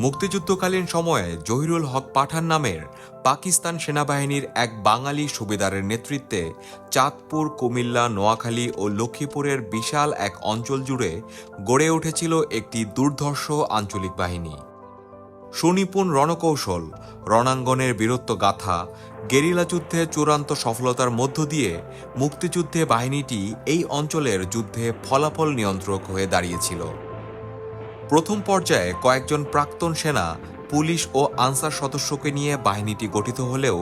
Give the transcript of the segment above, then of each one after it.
মুক্তিযুদ্ধকালীন সময়ে জহিরুল হক পাঠান নামের পাকিস্তান সেনাবাহিনীর এক বাঙালি সুবেদারের নেতৃত্বে চাঁদপুর, কুমিল্লা, নোয়াখালী ও লক্ষ্মীপুরের বিশাল এক অঞ্চল জুড়ে গড়ে উঠেছিল একটি দুর্ধর্ষ আঞ্চলিক বাহিনী। সুনিপুণ রণকৌশল, রণাঙ্গনের বীরত্ব গাথা, গেরিলা যুদ্ধে চূড়ান্ত সফলতার মধ্য দিয়ে মুক্তিযুদ্ধে বাহিনীটি এই অঞ্চলের যুদ্ধে ফলাফল নিয়ন্ত্রক হয়ে দাঁড়িয়েছিল। প্রথম পর্যায়ে কয়েকজন প্রাক্তন সেনা, পুলিশ ও আনসার সদস্যকে নিয়ে বাহিনীটি গঠিত হলেও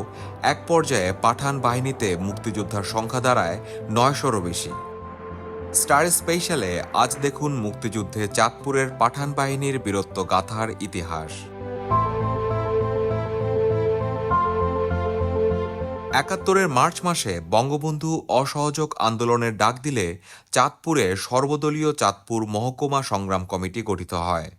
এক পর্যায়ে পাঠান বাহিনীতে মুক্তিযোদ্ধার সংখ্যা দাঁড়ায় ৯০০-রও বেশি। স্টার স্পেশালে আজ দেখুন মুক্তিযুদ্ধে চাঁদপুরের পাঠান বাহিনীর বীরত্ব গাথার ইতিহাস। ৭১-এর মার্চ মাসে বঙ্গবন্ধু অসহযোগ আন্দোলনের ডাক দিলে চাঁদপুরে সর্বদলীয় চাঁদপুর মহকুমা সংগ্রাম কমিটি গঠিত হয়।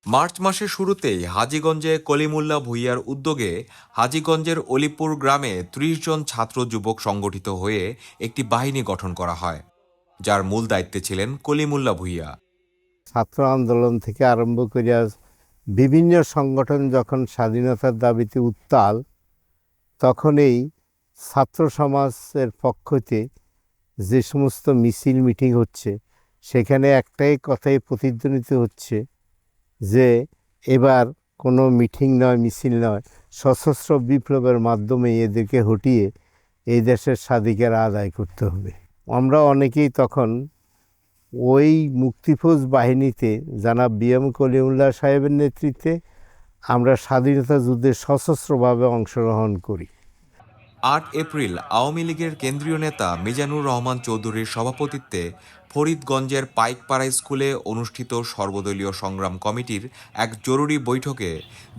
মার্চ মাসের শুরুতেই হাজীগঞ্জে কলিমুল্লাহ ভূঁইয়ার উদ্যোগে হাজীগঞ্জের অলিপুর গ্রামে ৩০ জন ছাত্র যুবক সংগঠিত হয়ে একটি বাহিনী গঠন করা হয়, যার মূল দায়িত্বে ছিলেন কলিমুল্লাহ ভূঁইয়া। ছাত্র আন্দোলন থেকে আরম্ভ করিয়া বিভিন্ন সংগঠন যখন স্বাধীনতার দাবিতে উত্তাল, তখন এই ছাত্র সমাজের পক্ষ হতে যে সমস্ত মিছিল মিটিং হচ্ছে, সেখানে একটাই কথাই প্রতিধ্বনিত হচ্ছে যে এবার কোনো মিটিং নয়, মিছিল নয়, সশস্ত্র বিপ্লবের মাধ্যমে এদেরকে হটিয়ে এই দেশের স্বাধিকার আদায় করতে হবে। আমরা অনেকেই তখন ওই মুক্তিফৌজ বাহিনীতে জনাব বিএম কলিমুল্লাহ সাহেবের নেতৃত্বে আমরা স্বাধীনতা যুদ্ধে সশস্ত্রভাবে অংশগ্রহণ করি। ৮ এপ্রিল আওয়ামী লীগের কেন্দ্রীয় নেতা মিজানুর রহমান চৌধুরীর সভাপতিত্বে ফরিদগঞ্জের পাইকপাড়া স্কুলে অনুষ্ঠিত সর্বদলীয় সংগ্রাম কমিটির এক জরুরি বৈঠকে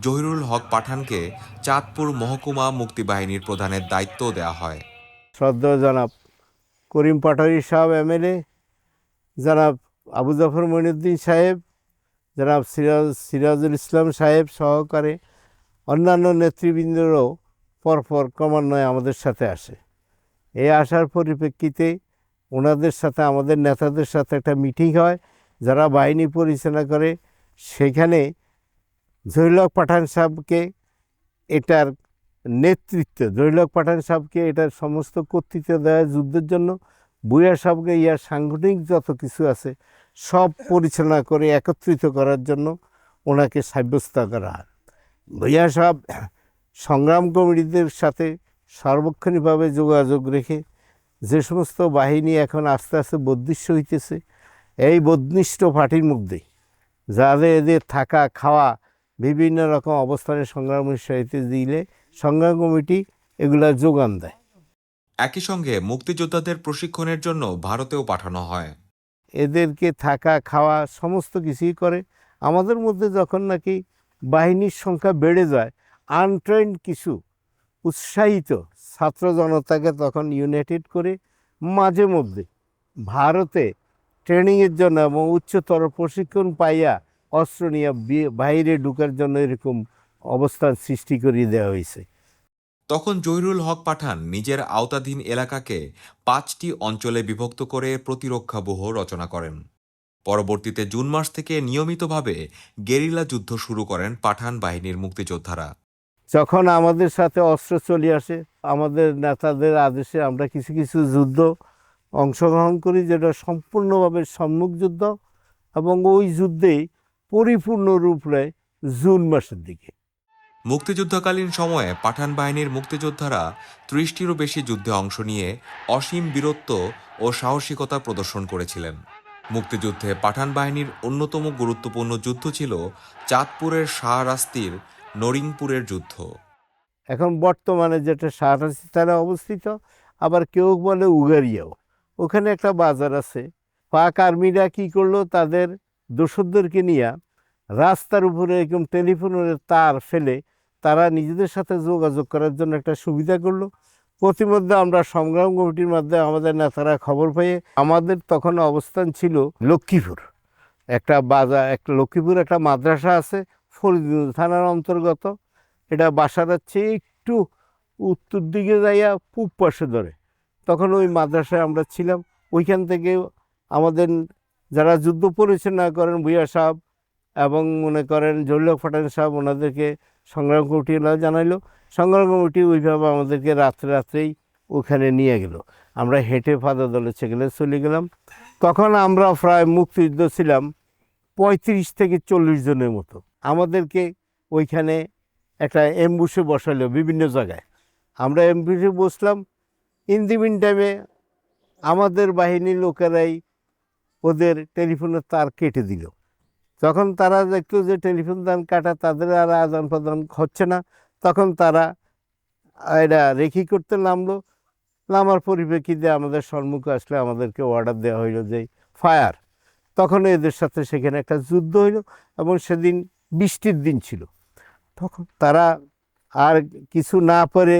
জহিরুল হক পাঠানকে চাঁদপুর মহকুমা মুক্তিবাহিনীর প্রধানের দায়িত্ব দেওয়া হয়। শ্রদ্ধেয় জনাব করিম পাটোয়ারী সাহেব এমএলএ, জনাব আবু জাফর মঈনুদ্দিন সাহেব, জনাব সিরাজুল ইসলাম সাহেব সহকারে অন্যান্য নেতৃবৃন্দরাও পরপর ক্রমান্বয়ে আমাদের সাথে আসে। এই আসার পরিপ্রেক্ষিতে ওনাদের সাথে, আমাদের নেতাদের সাথে একটা মিটিং হয়, যারা বাহিনী পরিচালনা করে। সেখানে জহিরুল হক পাঠান সাহেবকে এটার নেতৃত্ব, জহিরুল হক পাঠান সাহেবকে এটার সমস্ত কর্তৃত্ব দেওয়া যুদ্ধের জন্য। ভূঁইয়া সাহেবকে ইয়ার সাংগঠনিক যত কিছু আছে সব পরিচালনা করে একত্রিত করার জন্য ওনাকে সাব্যস্ত করা হয়। ভূঁইয়া সাহেব সংগ্রাম কমিটিদের সাথে সার্বক্ষণিকভাবে যোগাযোগ রেখে যে সমস্ত বাহিনী এখন আস্তে আস্তে বর্ধিষ্ঠ হইতেছে, এই বর্ধিষ্ঠ পার্টির মধ্যে যাদের এদের থাকা খাওয়া বিভিন্ন রকম অবস্থানে সংগ্রামের সাহিত্যে দিলে সংগ্রাম কমিটি এগুলা যোগান দেয়। একই সঙ্গে মুক্তিযোদ্ধাদের প্রশিক্ষণের জন্য ভারতেও পাঠানো হয়। এদেরকে থাকা খাওয়া সমস্ত কিছুই করে। আমাদের মধ্যে যখন নাকি বাহিনীর সংখ্যা বেড়ে যায়, আনট্রেন্ড কিছু উৎসাহিত ছাত্র জনতাকে তখন ইউনাইটেড করে মাঝে মধ্যে ভারতে ট্রেনিংয়ের জন্য এবং উচ্চতর প্রশিক্ষণ পাইয়া অস্ত্র নিয়ে বাইরে ঢুকার জন্য এরকম অবস্থান সৃষ্টি করিয়ে দেওয়া হয়েছে। তখন জহিরুল হক পাঠান নিজের আওতাধীন এলাকাকে ৫টি অঞ্চলে বিভক্ত করে প্রতিরক্ষা ব্যূহ রচনা করেন। পরবর্তীতে জুন মাস থেকে নিয়মিতভাবে গেরিলা যুদ্ধ শুরু করেন পাঠান বাহিনীর মুক্তিযোদ্ধারা। যখন আমাদের সাথে অস্ত্র চলে আসে, আমাদের নেতাদের আদেশে আমরা কিছু কিছু যুদ্ধ অংশগ্রহণ করি, যেটা সম্পূর্ণভাবে সম্মুখ যুদ্ধ, এবং ওই যুদ্ধেই পরিপূর্ণ রূপ নেয় জুন মাসের দিকে। মুক্তিযুদ্ধকালীন সময়ে পাঠান বাহিনীর মুক্তিযোদ্ধারা ৩০টিরও বেশি যুদ্ধে অংশ নিয়ে অসীম বীরত্ব ও সাহসিকতা প্রদর্শন করেছিলেন। মুক্তিযুদ্ধে পাঠান বাহিনীর অন্যতম গুরুত্বপূর্ণ যুদ্ধ ছিল চাঁদপুরের শাহরাস্তির নরিংপুরের যুদ্ধ। এখন বর্তমানে যেটা শাহরাস্তি থানায় অবস্থিত, আবার কেউ বলে উগারিয়াও, ওখানে একটা বাজার আছে। পাক আর্মিরা কী করলো, তাদের দোসরদেরকে নিয়ে রাস্তার উপরে এরকম টেলিফোনের তার ফেলে তারা নিজেদের সাথে যোগাযোগ করার জন্য একটা সুবিধা করলো। প্রতিমধ্যে আমরা সংগ্রাম কমিটির মাধ্যমে আমাদের নেতারা খবর পেয়ে, আমাদের তখন অবস্থান ছিল লক্ষ্মীপুর, একটা বাজার, একটা লক্ষ্মীপুর একটা মাদ্রাসা আছে ফরিদগঞ্জ থানার অন্তর্গত। এটা বাসার চেয়ে একটু উত্তর দিকে যাইয়া পূব পাশে ধরে। তখন ওই মাদ্রাসায় আমরা ছিলাম। ওইখান থেকে আমাদের যারা যুদ্ধ পরিচালনা করেন ভূঁইয়া সাহেব, এবং মনে করেন জলিল পাঠান সাহেব ওনাদেরকে সংগ্রাম কমিটি জানাইলো। সংগ্রাম কমিটি ওইভাবে আমাদেরকে রাত্রেই ওখানে নিয়ে গেল। আমরা হেঁটে ফাদা দলে সেখানে চলে গেলাম। তখন আমরা প্রায় মুক্তিযুদ্ধ ছিলাম 35 থেকে 40 জনের মতো। আমাদেরকে ওইখানে একটা অ্যাম্বুশে বসালো বিভিন্ন জায়গায়। আমরা অ্যাম্বুশে বসলাম। ইন দি মিন টাইমে আমাদের বাহিনীর লোকেরাই ওদের টেলিফোনের তার কেটে দিল। যখন তারা দেখলো যে টেলিফোন তার কাটা, তাদের আর আদান প্রদান হচ্ছে না, তখন তারা এটা রেখি করতে নামলো। নামার পরিপ্রেক্ষিতে আমাদের সম্মুখে আসলে আমাদেরকে অর্ডার দেওয়া হইলো যে ফায়ার। তখন এদের সাথে সেখানে একটা যুদ্ধ হইল এবং সেদিন বৃষ্টির দিন ছিল। তখন তারা আর কিছু না পারে,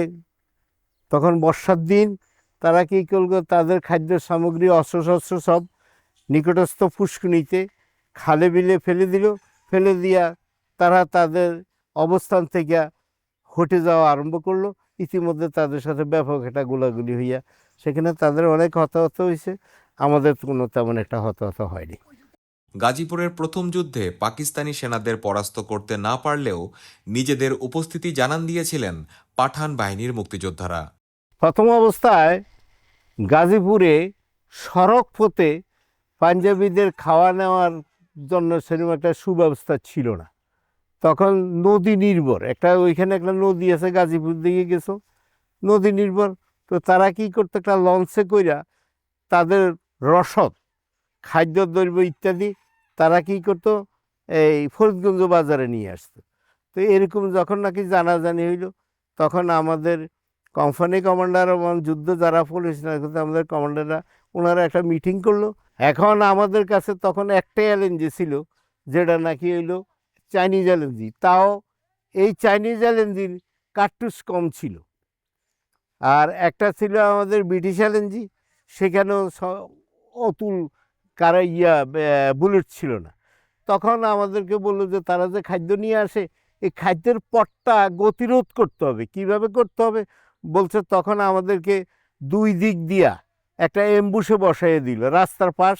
তখন বর্ষার দিন, তারা কী করলো, তাদের খাদ্য সামগ্রী অস্ত্রশস্ত্র সব নিকটস্থ পুষ্করিণীতে খালে বিলে ফেলে দিল। ফেলে দিয়া তারা তাদের অবস্থান থেকে হটে যাওয়া আরম্ভ করলো। ইতিমধ্যে তাদের সাথে ব্যাপক একটা গোলাগুলি হইয়া সেখানে তাদের অনেক হতাহত হয়েছে, আমাদের কোনো তেমন একটা হতাহত হয়নি। গাজীপুরের প্রথম যুদ্ধে পাকিস্তানি সেনাদের পরাস্ত করতে না পারলেও নিজেদের উপস্থিতি জানান দিয়েছিলেন পাঠান বাহিনীর মুক্তিযোদ্ধারা। প্রথম অবস্থায় গাজীপুরে সড়ক পথে পাঞ্জাবিদের খাওয়া নেওয়ার জন্য সেরকম একটা সুব্যবস্থা ছিল না। তখন নদী নির্ভর, একটা ওইখানে একটা নদী আছে, গাজীপুর দিকে গেছো, নদী নির্ভর। তো তারা কি করতো, একটা লঞ্চে কইরা তাদের রসদ, খাদ্যদ্রব্য ইত্যাদি তারা কি করতো এই ফরিদগঞ্জ বাজারে নিয়ে আসতো। তো এরকম যখন নাকি জানাজানি হইল, তখন আমাদের কোম্পানি কমান্ডার এবং যুদ্ধ যারা পরিচালনা করতো আমাদের কমান্ডাররা, ওনারা একটা মিটিং করলো। এখন আমাদের কাছে তখন একটাই এলএনজি ছিল, যেটা নাকি হইলো চাইনিজ এলএনজি। তাও এই চাইনিজ এলএনজির কার্তুজ কম ছিল। আর একটা ছিল আমাদের ব্রিটিশ এলএনজি, সেখানেও অতুল বুলেট ছিল না। তখন আমাদেরকে বললো যে তারা যে খাদ্য নিয়ে আসে, এই খাদ্যের পথটা গতিরোধ করতে হবে। কিভাবে করতে হবে বলছে, তখন আমাদেরকে দুই দিক দিয়া একটা এম্বুশে বসাইয়ে দিল। রাস্তার পাশ,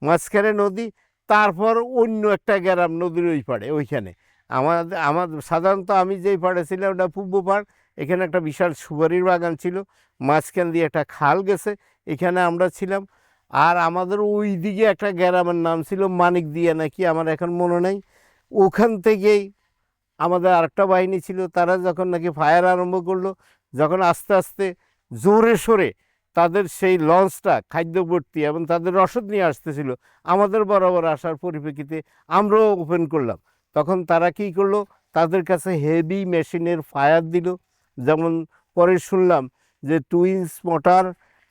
মাঝখানে নদী, তারপর অন্য একটা গ্রাম নদীর ওই পাড়ে। ওইখানে আমার সাধারণত আমি যেই পাড়ে ছিলাম ওটা পূর্ব পাড়। এখানে একটা বিশাল সুপারির বাগান ছিল, মাঝখান দিয়ে একটা খাল গেছে, এখানে আমরা ছিলাম। আর আমাদের ওই দিকে একটা গ্রামের নাম ছিল মানিক দিয়া নাকি, আমার এখন মনে নেই। ওখান থেকেই আমাদের আরেকটা বাহিনী ছিল, তারা যখন নাকি ফায়ার আরম্ভ করলো, যখন আস্তে আস্তে জোরে সোরে তাদের সেই লঞ্চটা খাদ্যভর্তি এবং তাদের রসদ নিয়ে আসতেছিল, আমাদের বরাবর আসার পরিপ্রেক্ষিতে আমরাও ওপেন করলাম। তখন তারা কি করলো, তাদের কাছে হেভি মেশিনের ফায়ার দিল। যেমন পরে শুনলাম যে টুইন্স মোটর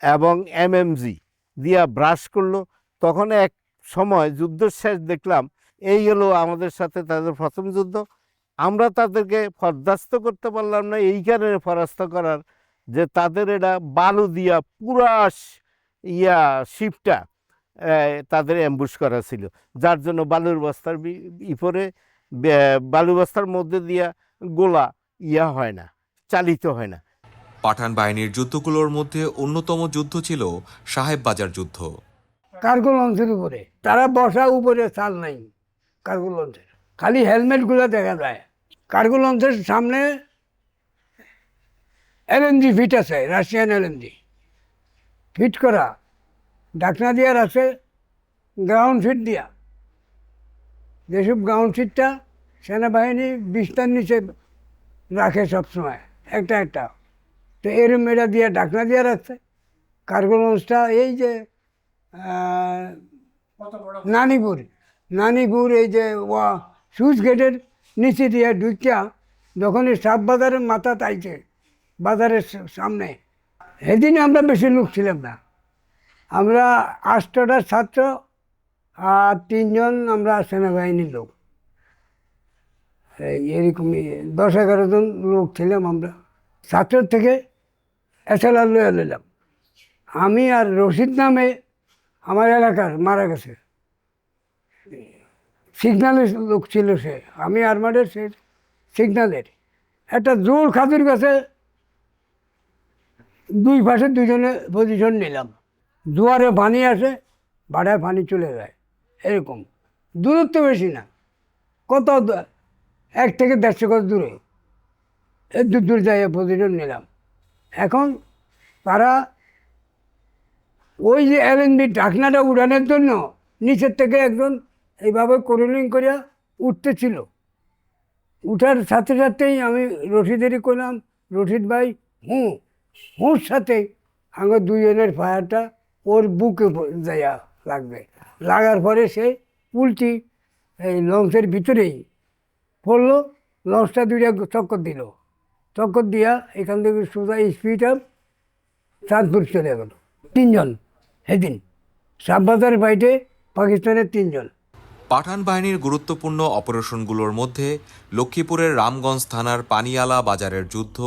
এবং এমএমজি দিয়া ব্রাশ করলো। তখন এক সময় যুদ্ধের শেষ দেখলাম, এই হলো আমাদের সাথে তাদের প্রথম যুদ্ধ। আমরা তাদেরকে পরাস্ত করতে পারলাম না এই কারণে পরাস্ত করার, যে তাদের এটা বালু দিয়া পুরা শিপটা তাদের অ্যাম্বুশ করা ছিল, যার জন্য বালুর বস্তার ইপরে বালু বস্তার মধ্যে দিয়া গোলা হয় না, চালিত হয় না। পাঠান বাহিনীর যুদ্ধগুলোর মধ্যে অন্যতম যুদ্ধ ছিল সাহেব বাজার যুদ্ধ। কার্গো লঞ্চের উপরে তারা বসা, উপরে চাল নাই কার্গো লঞ্চের, খালি হেলমেটগুলো দেখা যায়। কার্গো লঞ্চের সামনে এলএনজি ফিট আছে, রাশিয়ান এলএনজি ফিট করা, ঢাকনা দেওয়ার আছে গ্রাউন্ড ফিট দিয়া। যেসব গ্রাউন্ড ফিটটা সেনাবাহিনী বিস্তার নিচে রাখে সবসময় একটা একটা, তো এরম এটা দিয়ে ঢাকনা দিয়ে রাখছে। কার্গো লঞ্চটা এই যে নানিপুর এই যে সুইচ গেটের নিচে দিয়ে ঢুকিয়া যখন এই সাপ বাজারের মাথা তাইছে, বাজারের সামনে, সেদিন আমরা বেশি লোক ছিলাম না। আমরা 8টা ছাত্র আর 3 জন আমরা সেনাবাহিনীর লোক, এরকমই 10-11 জন লোক ছিলাম আমরা। ছাত্রের থেকে এসএলআর লয়ে নিলাম। আমি আর রশিদ নামে আমার এলাকার মারা গেছে, সিগন্যালের লোক ছিল সে, আমি আর্মাডের সে সিগন্যালের। একটা জোর খাদুর কাছে 2 পাশে 2 জনে পজিশন নিলাম। জোয়ারে পানি আসে, বাড়ায় পানি চলে যায়, এরকম দূরত্ব বেশি না। কত 1 থেকে 150 গজ দূরে, এই দূর যাই পজিশন নিলাম। এখন তারা ওই যে এলএনবি ঢাকনাটা উড়ানোর জন্য নিচের থেকে একজন এইভাবে কোরিলিং করে উঠতেছিল। উঠার সাথে সাথেই আমি রশিদেরই করলাম, রশিদ ভাই হুঁর সাথে আমার দুজনের ফায়ারটা ওর বুকে যাইয়া লাগবে। লাগার পরে সে উল্টি এই লঞ্চের ভিতরেই পড়লো। লঞ্চটা 2টা চক্কর দিল, চক্কর দিয়া এখান থেকে সোজা স্পিড আপ চাঁদপুর চলে গেল। 3 জন সেদিন শাহবাজার ফাইটে পাকিস্তানের 3 জন। পাঠান বাহিনীর গুরুত্বপূর্ণ অপারেশনগুলোর মধ্যে লক্ষ্মীপুরের রামগঞ্জ থানার পানিয়ালা বাজারের যুদ্ধ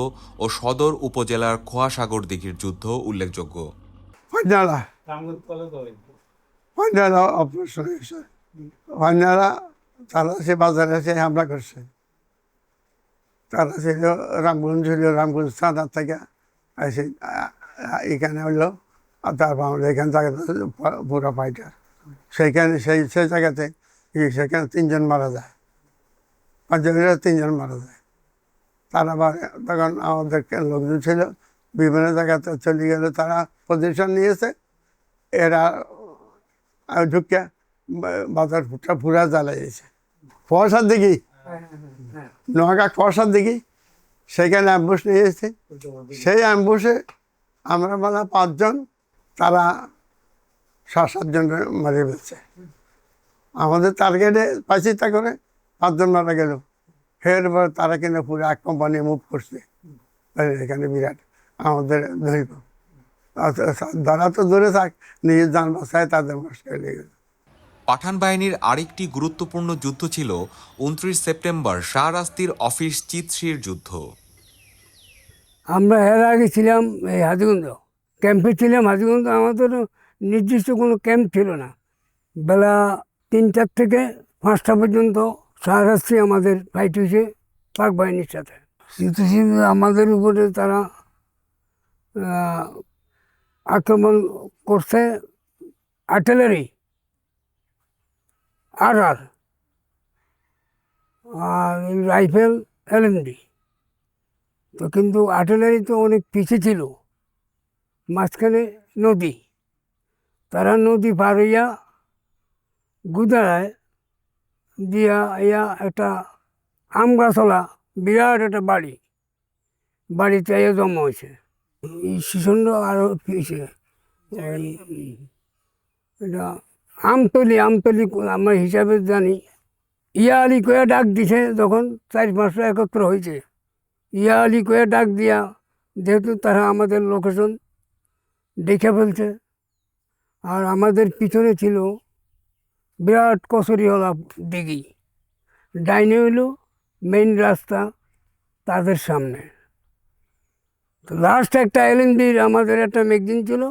ও সদর উপজেলার খোয়াসাগর দিঘির যুদ্ধ উল্লেখযোগ্য। পান্ডালা অপারেশন হয়েছে। পান্ডালা তারা সে বাজারে এসে হামলা করছে। তারা ছিল রামগঞ্জ, রামগঞ্জ থানার থেকে এসে এখানে হলো। আর তারপর আমাদের এখান থেকে পুরো ফাইটার সেইখানে সেই জায়গাতে সেখানে 3 জন মারা যায়, পাঞ্জাবিরা 3 জন মারা যায়। তারা তখন আমাদের লোকজন ছিল বিভিন্ন জায়গাতে চলে গেল, তারা পজিশন নিয়েছে। এরা ঢুকে বাজার পুরা জ্বালাইছে। কুয়াশার দিকে নোয়াখা কুয়াশার দিকে সেখানে অ্যাম্বুশ নিয়ে এসেছে। সেই অ্যাম্বুশে আমরা 5 জন, তারা 7 জন মারে ফেলছে। আমাদের টার্গেটে 5টা করে 5 জন মারা গেল। এরপর তারা কিনা পুরো 1 কোম্পানি মুভ করছে এখানে বিরাট আমাদের ধরিব। ধরা তো দূরে থাক, নিজের যান বাসায় তাদের মুশকিল হয়ে গেল। পাঠান বাহিনীর আরেকটি গুরুত্বপূর্ণ যুদ্ধ ছিল 29 সেপ্টেম্বর শাহরাস্তির অফিস চিতশ্রীর যুদ্ধ। আমরা এর আগে ছিলাম এই হাজিগঞ্জ ক্যাম্পে ছিলাম। হাজিগঞ্জ আমাদের নির্দিষ্ট কোনো ক্যাম্প ছিল না। বেলা 3টা থেকে 5টা পর্যন্ত শাহরাস্তি আমাদের ফাইট হয়েছে পাক বাহিনীর সাথে। আমাদের উপরে তারা আক্রমণ করছে আর্টিলারি আর রাইফেল এলএনডি। তো কিন্তু আর্টিলারি তো অনেক পিছিয়ে ছিল, মাঝখানে নদী। তারা নদী পার হইয়া গুদারায় দিয়া একটা আম গাছলা বিরাট একটা বাড়িতে জমা হয়েছে। এই শিশন্ড আরও পিছিয়ে এটা আমতলি আমরা হিসাবে জানি। ইয়া আলী কয়া ডাক দিছে যখন 4-5টা একত্র হয়েছে। ইয়া আলী কয়া ডাক দিয়া, যেহেতু তারা আমাদের লোকেশন দেখে ফেলছে। আর আমাদের পিছনে ছিল বিরাট কচুরিওয়ালা দিঘি, ডাইনে হইল মেইন রাস্তা তাদের সামনে। তো লাস্ট একটা এলএনবির আমাদের একটা ম্যাগজিন ছিল।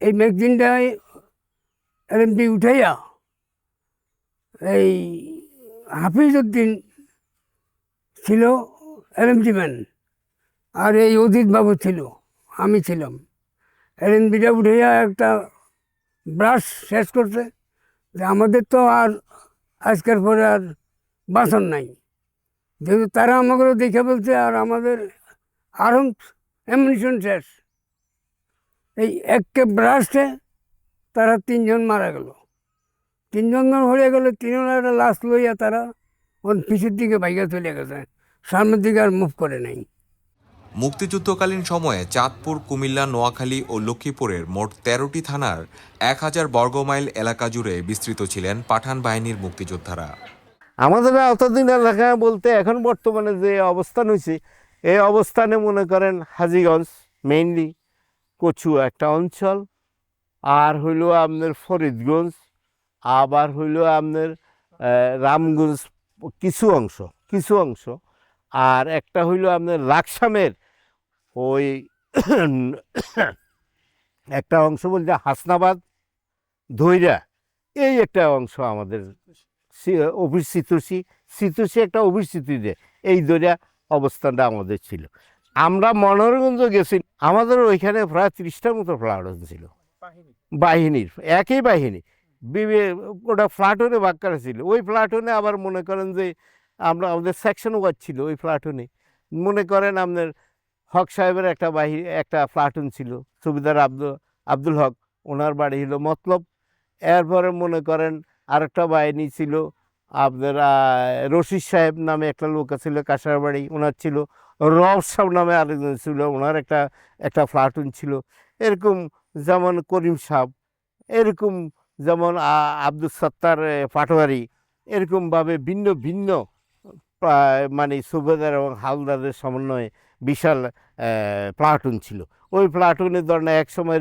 এই ম্যাগজিনটায় এলএনবি উঠাইয়া এই হাফিজ উদ্দিন ছিল এলএনজি ম্যান, আর এই অজিত বাবু ছিল, আমি ছিলাম। এলএনবিটা উঠাইয়া একটা ব্রাশ শেষ করছে যে আমাদের তো আর আজকের পরে আর বাসন নাই। যেহেতু তারা আমাকে দেখে বলছে, আর আমাদের আর্মস অ্যামিনিশন শেষ। এই একে ব্রাশে তারা 3 জন মারা গেল। 3 জন হয়ে গেলে 3 একটা লাশ লইয়া তারা ওর পিছের দিকে বাইকে চলে গেছে, সামনের দিকে আর মুভ করে নাই। মুক্তিযুদ্ধকালীন সময়ে চাঁদপুর, কুমিল্লা, নোয়াখালী ও লক্ষ্মীপুরের মোট 13টি থানার 1000 বর্গমাইল এলাকা জুড়ে বিস্তৃত ছিলেন পাঠান বাহিনীর মুক্তিযোদ্ধারা। আমাদের অতদিন এলাকায় বলতে এখন বর্তমানে যে অবস্থান হয়েছে, এই অবস্থানে মনে করেন হাজীগঞ্জ মেইনলি, কচুয়া একটা অঞ্চল, আর হইল আপনার ফরিদগঞ্জ, আবার হইল আপনার রামগঞ্জ কিছু অংশ, আর একটা হইল আপনার লাকসামের ওই একটা অংশ বলতে হাসনাবাদ ধৈরা, এই একটা অংশ আমাদের অফিস চিতসি একটা অফিস চিতুসি, এই ধৈরা অবস্থানটা আমাদের ছিল। আমরা মনোরঞ্জ গেছি, আমাদের ওইখানে প্রায় 30টার মতো প্লাটুন ছিল বাহিনীর, একই বাহিনী। ওটা প্লাটুনে ভাগ করা ছিল। ওই প্লাটুনে আবার মনে করেন যে আমাদের সেকশন ওয়াচ ছিল ওই প্লাটুনে। মনে করেন আপনার হক সাহেবের একটা প্লাটুন ছিল, সুবেদার আব্দুল হক, ওনার বাড়ি হলো মতলব। এরপরে মনে করেন আরেকটা বাহিনী ছিল আপনার রশিদ সাহেব নামে একটা লোক ছিল কাঁসার বাড়ি, ওনার ছিল। রব সাহেব নামে আরেকজন ছিল, ওনার একটা প্লাটুন ছিল। এরকম যেমন করিম সাহেব, এরকম যেমন আব্দুল সত্তার পাটোয়ারি, এরকমভাবে ভিন্ন ভিন্ন মানে সুবেদার এবং হালদারের সমন্বয়ে বিশাল প্লাটুন ছিল। ওই প্লাটুনের ধরনের এক সময়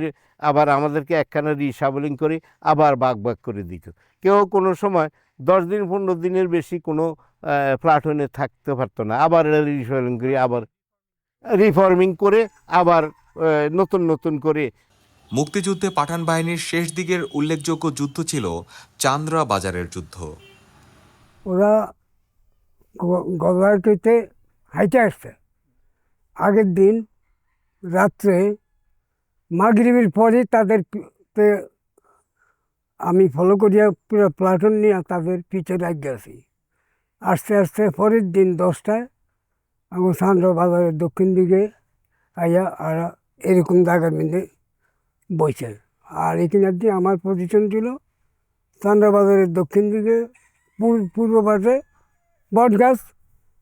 আবার আমাদেরকে একখানা রিসাবলিং করে আবার ভাগ ভাগ করে দিত। কেউ কোনো সময় 10 দিন 15 দিনের বেশি কোনো প্লাটুনে থাকতে পারতো না, আবার রিসাবলিং করে আবার রিফর্মিং করে আবার নতুন নতুন করে। মুক্তিযুদ্ধে পাঠান বাহিনীর শেষ দিকের উল্লেখযোগ্য যুদ্ধ ছিল চান্দ্রা বাজারের যুদ্ধ। ওরা গদাইতে হাইটে আসছে আগের দিন রাত্রে মাগরিবের পরে তাদেরকে আমি ফলো করিয়া পুরো প্লাটুন নিয়ে তাদের পিছে লাগিয়ে আছি। আস্তে আস্তে পরের দিন 10টায় আমার চান্দ্র বাজারের দক্ষিণ দিকে আইয়া আর এরকম জায়গার মধ্যে বইছে। আর এখানে দিয়ে আমার পজিশন ছিল চান্দ্র বাজারের দক্ষিণ দিকে পূর্ব পাশে বট গাছ,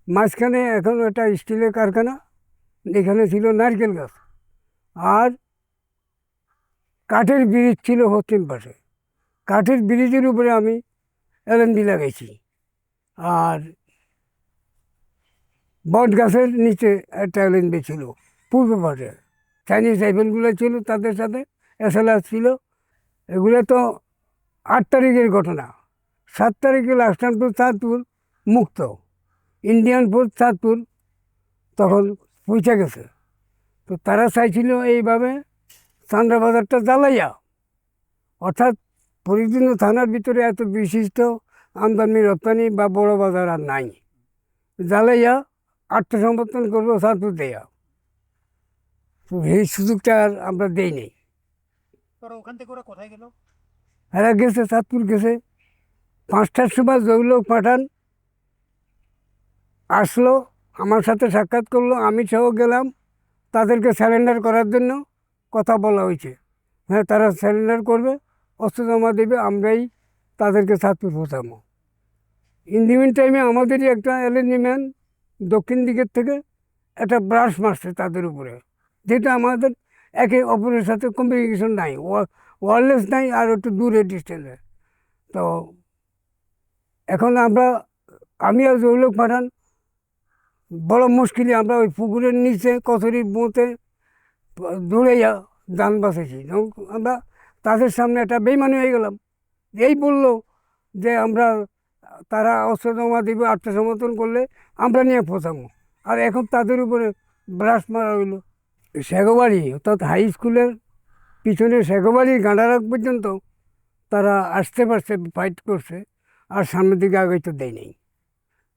মাঝখানে এখন একটা স্টিলের কারখানা, এখানে ছিল নারকেল গাছ, আর কাঠের ব্রিজ ছিল পশ্চিম পাশে। কাঠের ব্রিজের উপরে আমি এলএনডি লাগাইছি। আর বট গাছের নিচে একটা এলএনডি ছিল পূর্ব পাশে। চাইনিজ রাইফেলগুলো ছিল তাদের সাথে, এসএলআর ছিল। এগুলো তো 8 তারিখের ঘটনা। 7 তারিখে লাস্টানপুর চাঁদপুর মুক্ত, ইন্ডিয়ান ফোর্স চাঁদপুর তখন পৌঁছে গেছে। তো তারা চাইছিল এইভাবে চান্দ্রা বাজারটা জ্বালাইয়া, অর্থাৎ ফরিদগঞ্জ থানার ভিতরে এত বিশিষ্ট আমদানি রপ্তানি বা বড় বাজার আর নাই, জ্বালাইয়া আত্মসমর্পণ করবো চাঁদপুর দেয়া। তো এই সুযোগটা আর আমরা দেই নেই। ওখান থেকে ওরা কোথায় গেল? এরা গেছে চাঁদপুর গেছে। 5টার সময় জৌলক পাঠান আসলো, আমার সাথে সাক্ষাৎ করলো, আমি সহ গেলাম। তাদেরকে স্যারেন্ডার করার জন্য কথা বলা হয়েছে। হ্যাঁ, তারা স্যারেন্ডার করবে, অস্ত্র জমা দেবে, আমরাই তাদেরকে চাঁদপুর পৌঁছাবো। ইন দি মিন টাইমে আমাদেরই একটা এলএনজি ম্যান দক্ষিণ দিকের থেকে একটা ব্রাশ মারছে তাদের উপরে, যেটা আমাদের একে অপরের সাথে কমিউনিকেশন নাই, ওয়ারলেস নাই, আর একটু দূরের ডিস্টেন্সে। তো এখন আমি আর জৌলক পাঠান বড় মুশকিলে আমরা ওই পুকুরের নিচে কচুরির বোঁতে দৌড়াইয়া যান বাঁচেছি। আমরা তাদের সামনে একটা বেইমানি হয়ে গেলাম। এই বললো যে তারা অস্ত্র জমা দিবে, আত্মসমর্পণ করলে আমরা নিয়ে পৌঁছাবো। আর এখন তাদের উপরে ব্রাশ মারা হইলো। শেখবাড়ি অর্থাৎ হাই স্কুলের পিছনে শেখবাড়ি গাঁডারাক পর্যন্ত তারা আসতে পারছে, ফাইট করছে, আর সামনের দিকে আগাইতে দেয় নেই।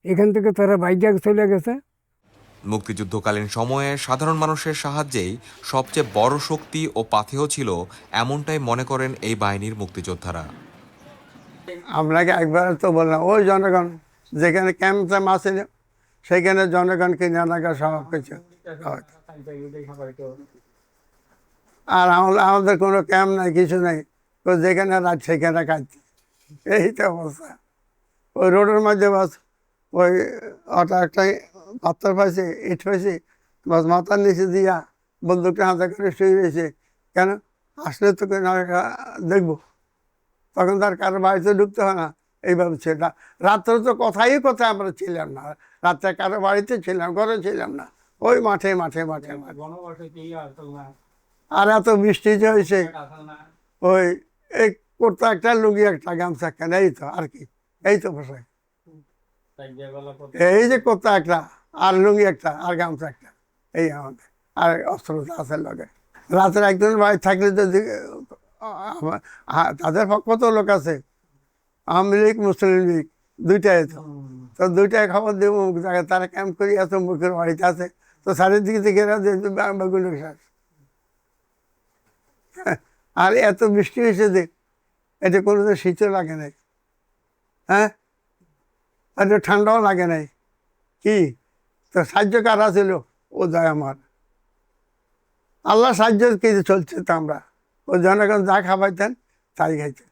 এখান থেকে তারা বাইকে চলে গেছে। মুক্তিযুদ্ধকালীন সময়ে সাধারণ মানুষের সাহায্যেই সবচেয়ে বড় শক্তি ও পাথেয় ছিল, এমনটাই মনে করেন এই বাহিনীর মুক্তিযোদ্ধারা। আপনাকে একবার তো বললাম, ওই জনগণ যেখানে ক্যাম্পটা মাসে সেখানে জনগণকে জানাগা স্বভাব করছে। আর আমাদের কোনো ক্যাম্প নাই, কিছু নাই, তো যেখানে রাত সেখানে কাজ। এই তো অবস্থা। ওই রোডের মধ্যে বাস ওই অটো একটাই পাথর পাইছে, ইট পাইছে, বাস মাথার নিচে দিয়া বন্দুকটা হাতে করে শুয়ে রয়েছে। কেন? আসলে তো দেখবো, তখন তার কারো বাড়িতে ঢুকতে হয় না। এইভাবে ছিল। রাত্রে তো কথাই আমরা ছিলাম না, রাত্রে কারো বাড়িতে ছিলাম, ঘরে ছিলাম না, ওই মাঠে মাঠে মাঠে মাঠে। আর এত বৃষ্টি যে হয়েছে, ওই এই কুর্তা একটা, লুঙ্গি একটা, গামছা একটা, এই তো আর কি, এই তো পোশাক। এই যে কুর্তা একটা, আর লুঙ্গি একটা, আর গামছা একটা, এই আমাদের। আর অস্ত্র আছে লগে। রাতের একজন বাড়ি থাকলে যদি তাদের পক্ষ তো লোক আছে, আওয়ামী লীগ মুসলিম লীগ দুইটাই, তো দুইটাই খবর দেবো জায়গায় তারা ক্যাম্প করি এত মুখের বাড়িতে আছে, তো চারিদিকে থেকে বেগুন শ্বাস। আর এত বৃষ্টি হয়েছে যে এতে কোনো তো শীতও লাগে নাই, হ্যাঁ, এতে ঠান্ডাও লাগে নাই। কি তো সাহায্য কারা ছিল? ও যায় আমার আল্লাহ সাহায্য কিছু চলছে, তো আমরা ও জনগণ যা খাবাইতেন তাই খাইতেন।